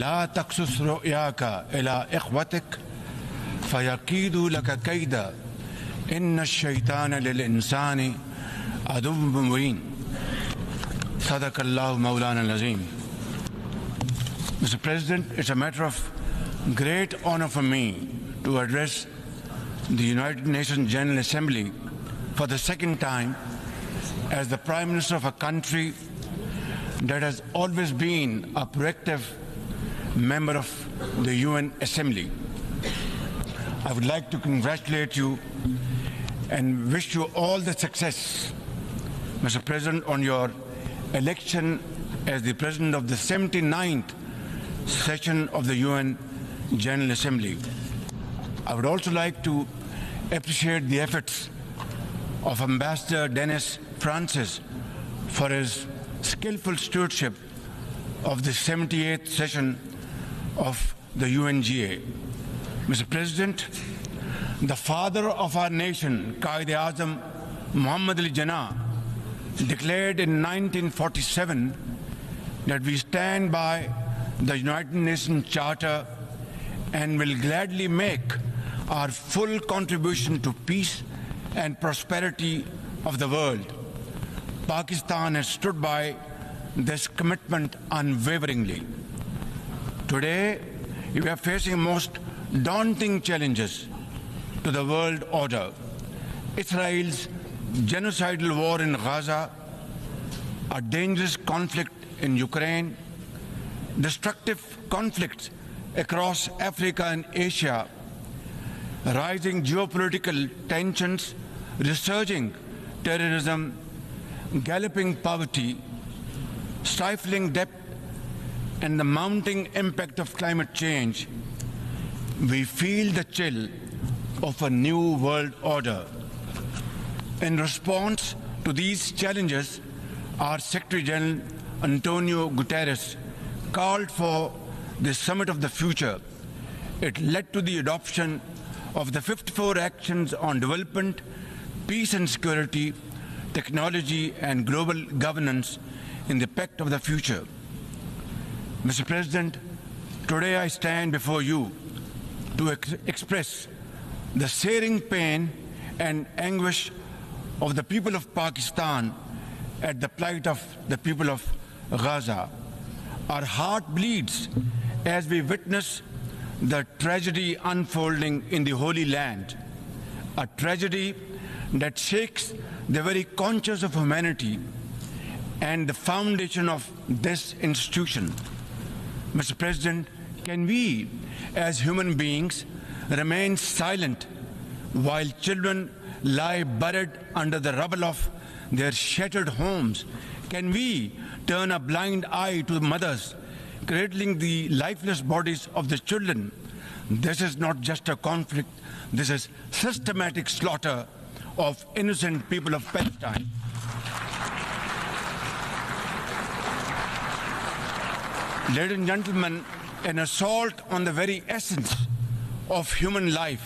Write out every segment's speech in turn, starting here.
لا تقصص رؤياك إلى إخوتك فيكيدوا لك كيدا إن الشيطان للإنسان عدو مبين. صدق الله مولانا العظيم. Mr. President, it's a matter of great honor for me to address the United Nations General Assembly for the second time as the Prime Minister of a country that has always been a proactive member of the UN Assembly. I would like to congratulate you and wish you all the success, Mr. President, on your election as the President of the 79th session of the UN General Assembly. I would also like to appreciate the efforts of Ambassador Dennis Francis for his skillful stewardship of the 78th session of the UNGA. Mr. President, the father of our nation, Quaid-e-Azam Muhammad Ali Jinnah, declared in 1947 that we stand by the United Nations Charter and will gladly make our full contribution to peace and prosperity of the world. Pakistan has stood by this commitment unwaveringly. Today, we are facing most daunting challenges to the world order. Israel's genocidal war in Gaza, a dangerous conflict in Ukraine, destructive conflicts across Africa and Asia, rising geopolitical tensions, resurging terrorism, galloping poverty, stifling debt, and the mounting impact of climate change, we feel the chill of a new world order. In response to these challenges, our Secretary General Antonio Guterres called for the Summit of the Future. It led to the adoption of the 54 actions on development, peace and security, technology and global governance in the Pact of the Future. Mr. President, today I stand before you to express the searing pain and anguish of the people of Pakistan at the plight of the people of Gaza. Our heart bleeds as we witness the tragedy unfolding in the Holy Land, a tragedy that shakes the very conscience of humanity and the foundation of this institution. Mr. President, can we as human beings remain silent while children lie buried under the rubble of their shattered homes? Can we turn a blind eye to mothers cradling the lifeless bodies of the children? This is not just a conflict, this is systematic slaughter of innocent people of Palestine. Ladies and gentlemen, an assault on the very essence of human life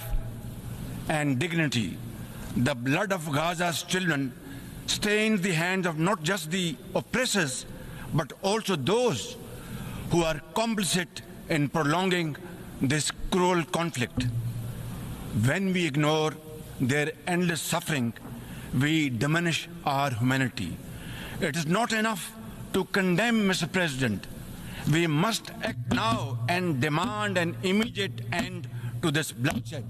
and dignity. The blood of Gaza's children stains the hands of not just the oppressors, but also those who are complicit in prolonging this cruel conflict. When we ignore their endless suffering, we diminish our humanity. It is not enough to condemn, Mr. President. We must act now and demand an immediate end to this bloodshed.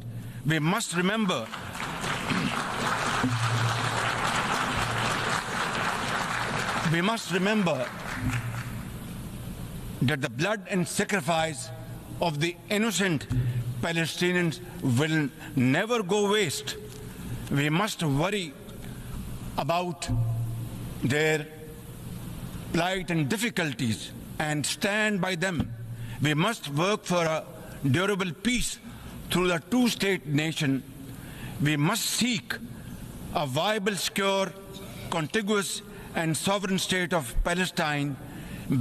We must remember that the blood and sacrifice of the innocent Palestinians will never go waste. We must worry about their plight and difficulties and stand by them. We must work for a durable peace through the two-state nation. We must seek a viable, secure, contiguous and sovereign state of Palestine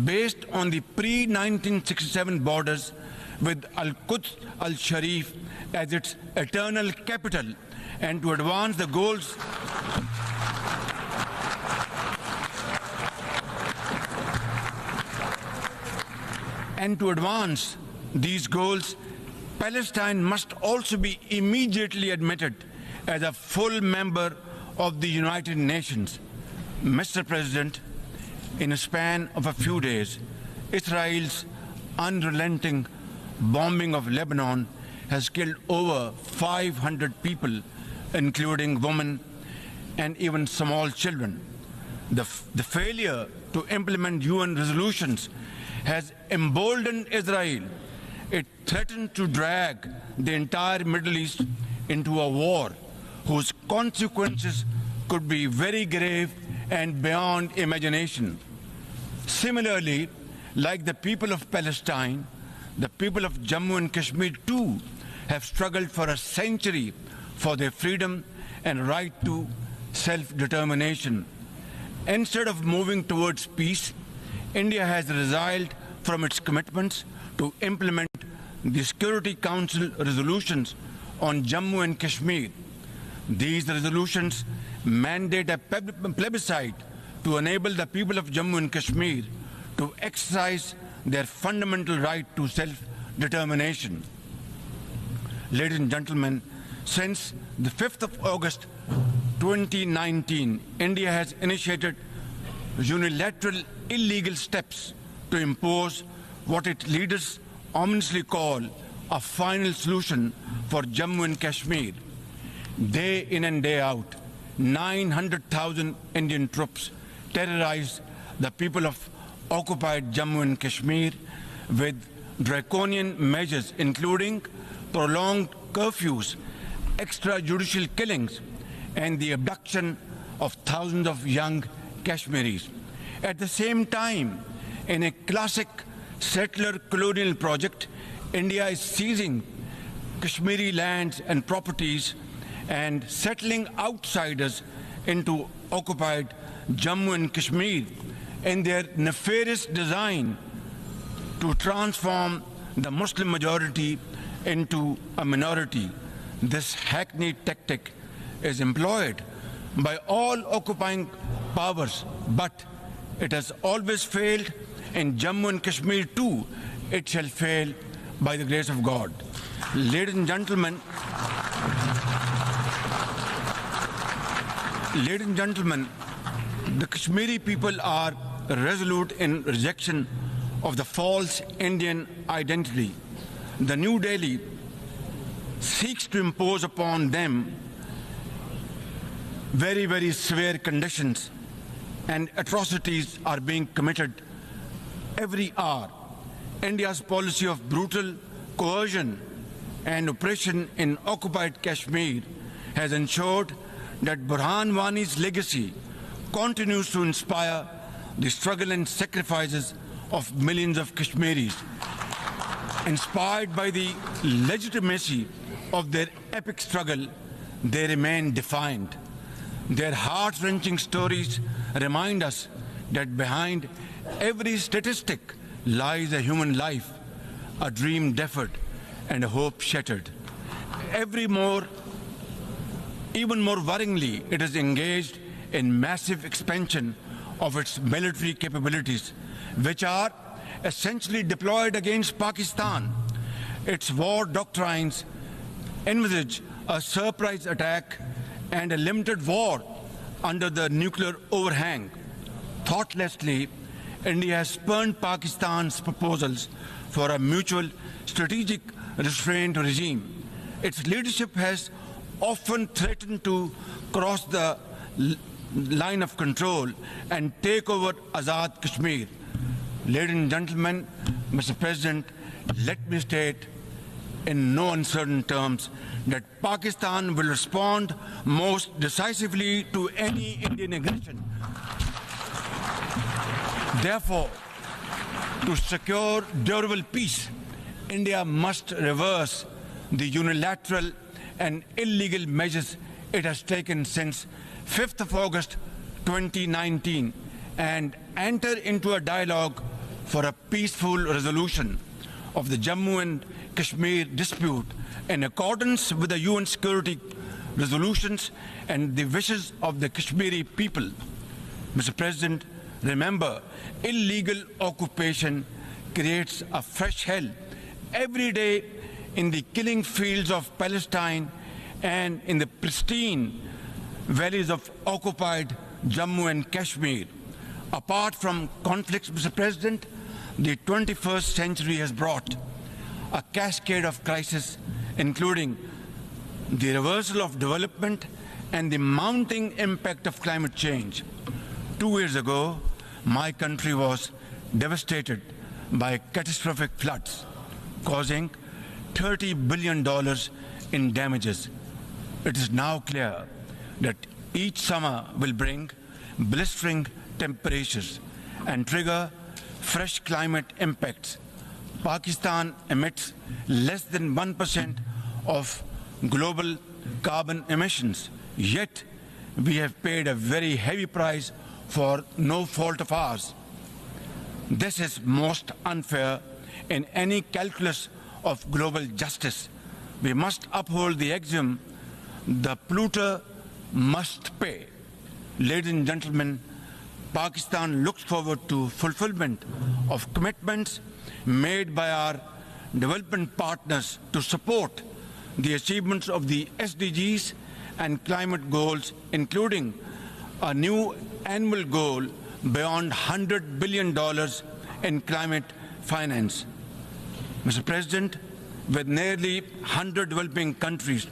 based on the pre-1967 borders with Al-Quds Al-Sharif as its eternal capital, and to advance the goals And to advance these goals, Palestine must also be immediately admitted as a full member of the United Nations. Mr. President, in a span of a few days, Israel's unrelenting bombing of Lebanon has killed over 500 people, including women and even small children. The failure to implement UN resolutions has emboldened Israel. It threatened to drag the entire Middle East into a war whose consequences could be very grave and beyond imagination. Similarly, like the people of Palestine, the people of Jammu and Kashmir too have struggled for a century for their freedom and right to self-determination. Instead of moving towards peace, India has resiled from its commitments to implement the Security Council resolutions on Jammu and Kashmir. These resolutions mandate a plebiscite to enable the people of Jammu and Kashmir to exercise their fundamental right to self-determination. Ladies and gentlemen, since the 5th of August 2019, India has initiated unilateral illegal steps to impose what its leaders ominously call a final solution for Jammu and Kashmir. Day in and day out, 900,000 Indian troops terrorize the people of occupied Jammu and Kashmir with draconian measures including prolonged curfews, extrajudicial killings, and the abduction of thousands of young Kashmiris. At the same time, in a classic settler colonial project, India is seizing Kashmiri lands and properties and settling outsiders into occupied Jammu and Kashmir in their nefarious design to transform the Muslim majority into a minority. This hackneyed tactic is employed by all occupying powers, but it has always failed. In Jammu and Kashmir too, it shall fail by the grace of God. Ladies and gentlemen, the Kashmiri people are resolute in rejection of the false Indian identity. The New Delhi seeks to impose upon them very, very severe conditions, and atrocities are being committed every hour. India's policy of brutal coercion and oppression in occupied Kashmir has ensured that Burhan Wani's legacy continues to inspire the struggle and sacrifices of millions of Kashmiris. Inspired by the legitimacy of their epic struggle, they remain defiant. Their heart-wrenching stories remind us that behind every statistic lies a human life, a dream deferred, and a hope shattered. Even more worryingly, it is engaged in massive expansion of its military capabilities, which are essentially deployed against Pakistan. Its war doctrines envisage a surprise attack and a limited war under the nuclear overhang. Thoughtlessly, India has spurned Pakistan's proposals for a mutual strategic restraint regime. Its leadership has often threatened to cross the line of control and take over Azad Kashmir. Ladies and gentlemen, Mr. President, let me state in no uncertain terms that Pakistan will respond most decisively to any Indian aggression. Therefore, to secure durable peace, India must reverse the unilateral and illegal measures it has taken since 5th of August 2019 and enter into a dialogue for a peaceful resolution of the Jammu and Kashmir dispute in accordance with the UN security resolutions and the wishes of the Kashmiri people. Mr. President, remember, illegal occupation creates a fresh hell every day in the killing fields of Palestine and in the pristine valleys of occupied Jammu and Kashmir. Apart from conflicts, Mr. President, the 21st century has brought a cascade of crises, including the reversal of development and the mounting impact of climate change. 2 years ago, my country was devastated by catastrophic floods, causing $30 billion in damages. It is now clear that each summer will bring blistering temperatures and trigger fresh climate impacts. Pakistan emits less than 1% of global carbon emissions, yet we have paid a very heavy price for no fault of ours. This is most unfair in any calculus of global justice. We must uphold the axiom, the polluter must pay. Ladies and gentlemen, Pakistan looks forward to fulfillment of commitments made by our development partners to support the achievements of the SDGs and climate goals, including a new annual goal beyond $100 billion in climate finance. Mr. President, with nearly 100 developing countries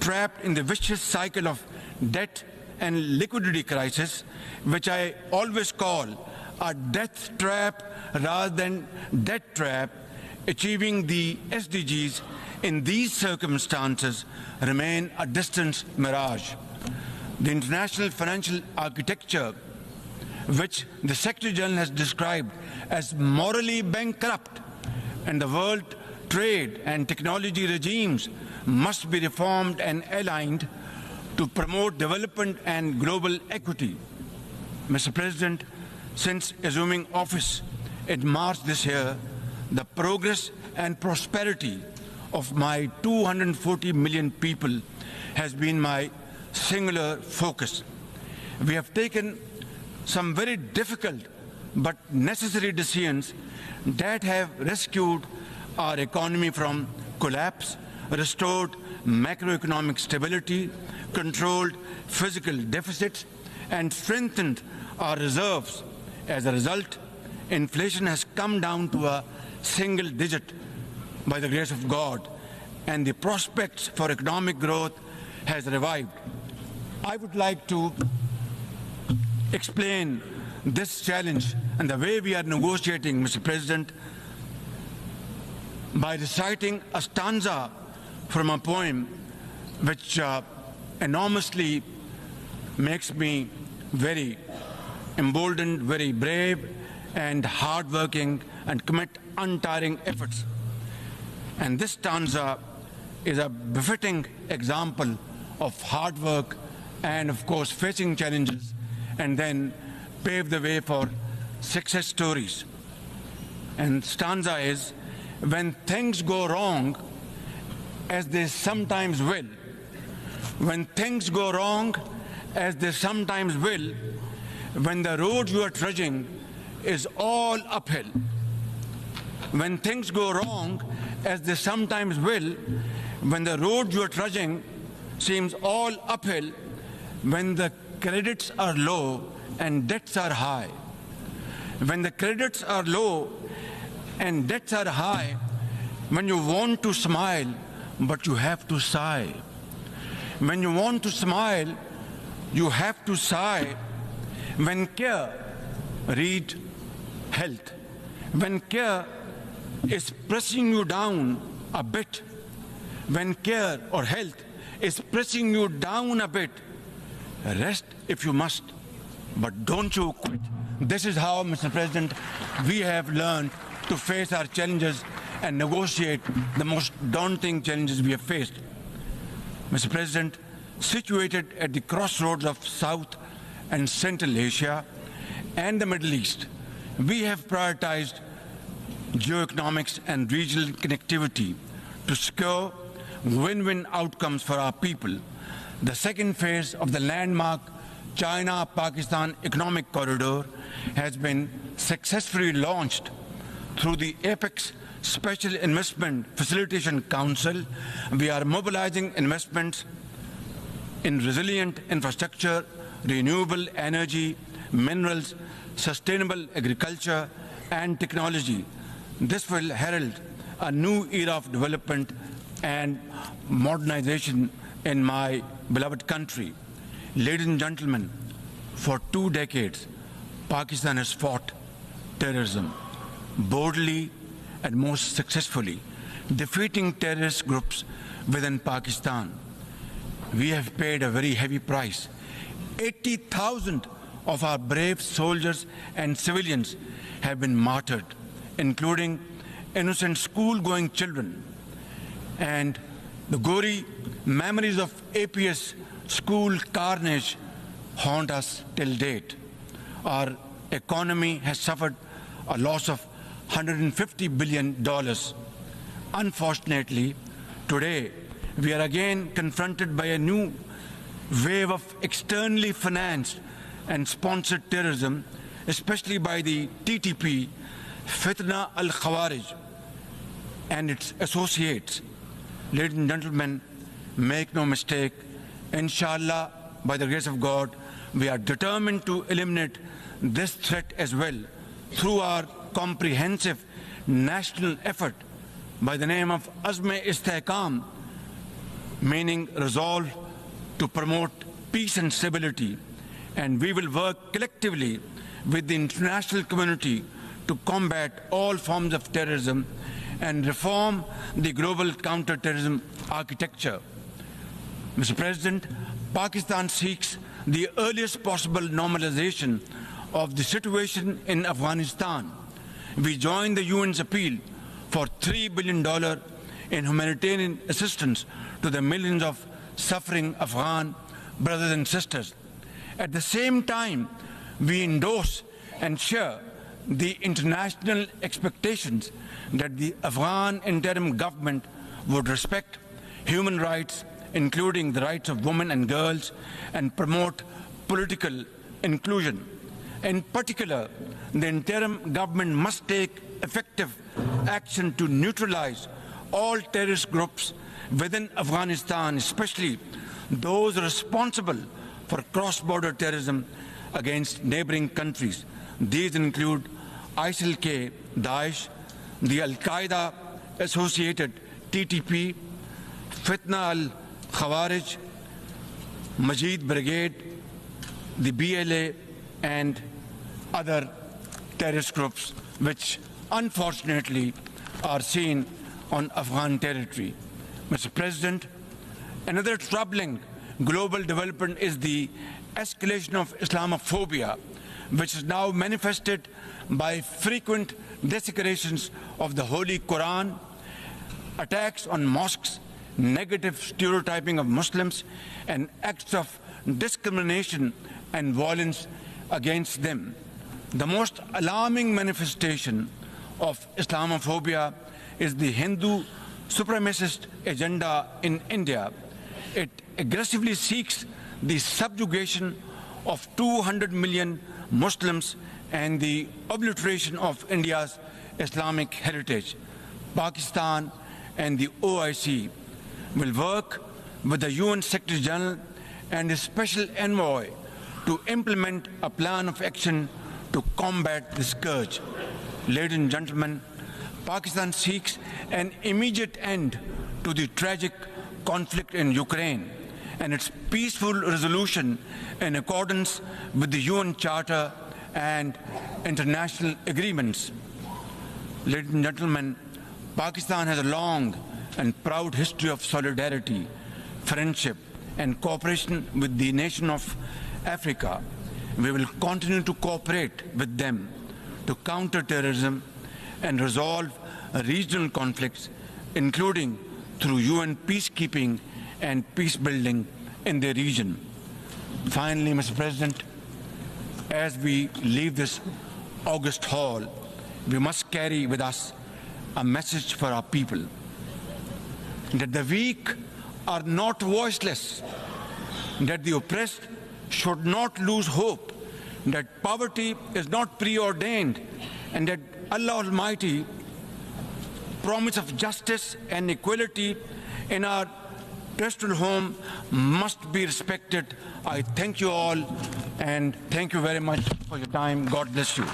trapped in the vicious cycle of debt and liquidity crisis, which I always call a death trap rather than debt trap, achieving the SDGs in these circumstances remain a distant mirage. The international financial architecture, which the Secretary General has described as morally bankrupt, and the world trade and technology regimes must be reformed and aligned to promote development and global equity. Mr. President, since assuming office in March this year, the progress and prosperity of my 240 million people has been my singular focus. We have taken some very difficult but necessary decisions that have rescued our economy from collapse, restored macroeconomic stability, controlled fiscal deficits, and strengthened our reserves. As a result, inflation has come down to a single digit by the grace of God, and the prospects for economic growth has revived. I would like to explain this challenge and the way we are negotiating, Mr. President, by reciting a stanza from a poem which enormously makes me very emboldened, very brave, and hardworking, and commit untiring efforts. And this stanza is a befitting example of hard work and, of course, facing challenges and then pave the way for success stories. And stanza is, when things go wrong, as they sometimes will, when things go wrong, as they sometimes will, when the road you are trudging is all uphill, when things go wrong, as they sometimes will, when the road you are trudging seems all uphill, when the credits are low and debts are high, when the credits are low and debts are high, when you want to smile but you have to sigh, when you want to smile you have to sigh, when care, read health, when care is pressing you down a bit, when care or health is pressing you down a bit, rest if you must, but don't you quit. This is how, Mr. President, we have learned to face our challenges and negotiate the most daunting challenges we have faced. Mr. President, situated at the crossroads of South and Central Asia and the Middle East, we have prioritized geoeconomics and regional connectivity to secure win-win outcomes for our people. The second phase of the landmark China-Pakistan Economic Corridor has been successfully launched Through the Apex Special Investment Facilitation Council, we are mobilizing investments in resilient infrastructure, renewable energy, minerals, sustainable agriculture, and technology. This will herald a new era of development and modernization in my beloved country. Ladies and gentlemen, for 2 decades, Pakistan has fought terrorism boldly and most successfully, defeating terrorist groups within Pakistan. We have paid a very heavy price. 80,000 of our brave soldiers and civilians have been martyred, including innocent school-going children. And the gory memories of APS school carnage haunt us till date. Our economy has suffered a loss of $150 billion. Unfortunately, today we are again confronted by a new wave of externally financed and sponsored terrorism, especially by the TTP, Fitna al-Khawarij, and its associates. Ladies and gentlemen, make no mistake, inshallah, by the grace of God, we are determined to eliminate this threat as well through our comprehensive national effort by the name of Azm-e-Istehkam, meaning resolve to promote peace and stability. And we will work collectively with the international community to combat all forms of terrorism and reform the global counter-terrorism architecture. Mr. President, Pakistan seeks the earliest possible normalization of the situation in Afghanistan. We join the UN's appeal for $3 billion in humanitarian assistance to the millions of suffering Afghan brothers and sisters. At the same time, we endorse and share the international expectations that the Afghan interim government would respect human rights, including the rights of women and girls, and promote political inclusion. In particular, the interim government must take effective action to neutralize all terrorist groups within Afghanistan, especially those responsible for cross-border terrorism against neighboring countries. These include ISIL-K, Daesh, the Al-Qaeda associated TTP, Fitna al-Khawarij, Majid Brigade, the BLA, and other terrorist groups which unfortunately are seen on Afghan territory. Mr. President, another troubling global development is the escalation of Islamophobia, which is now manifested by frequent desecrations of the Holy Quran, attacks on mosques, negative stereotyping of Muslims, and acts of discrimination and violence against them. The most alarming manifestation of Islamophobia is the Hindu supremacist agenda in India. It aggressively seeks the subjugation of 200 million Muslims and the obliteration of India's Islamic heritage. Pakistan and the OIC will work with the UN Secretary General and the Special Envoy to implement a plan of action to combat this scourge. Ladies and gentlemen, Pakistan seeks an immediate end to the tragic conflict in Ukraine and its peaceful resolution in accordance with the UN Charter and international agreements. Ladies and gentlemen, Pakistan has a long and proud history of solidarity, friendship, and cooperation with the nation of Africa. We will continue to cooperate with them to counter terrorism and resolve regional conflicts, including through UN peacekeeping and peace building in the region. Finally, Mr. President, as we leave this august hall, we must carry with us a message for our people that the weak are not voiceless, that the oppressed should not lose hope, that poverty is not preordained, and that Allah Almighty promise of justice and equality in our terrestrial home must be respected. I thank you all and thank you very much for your time. God bless you.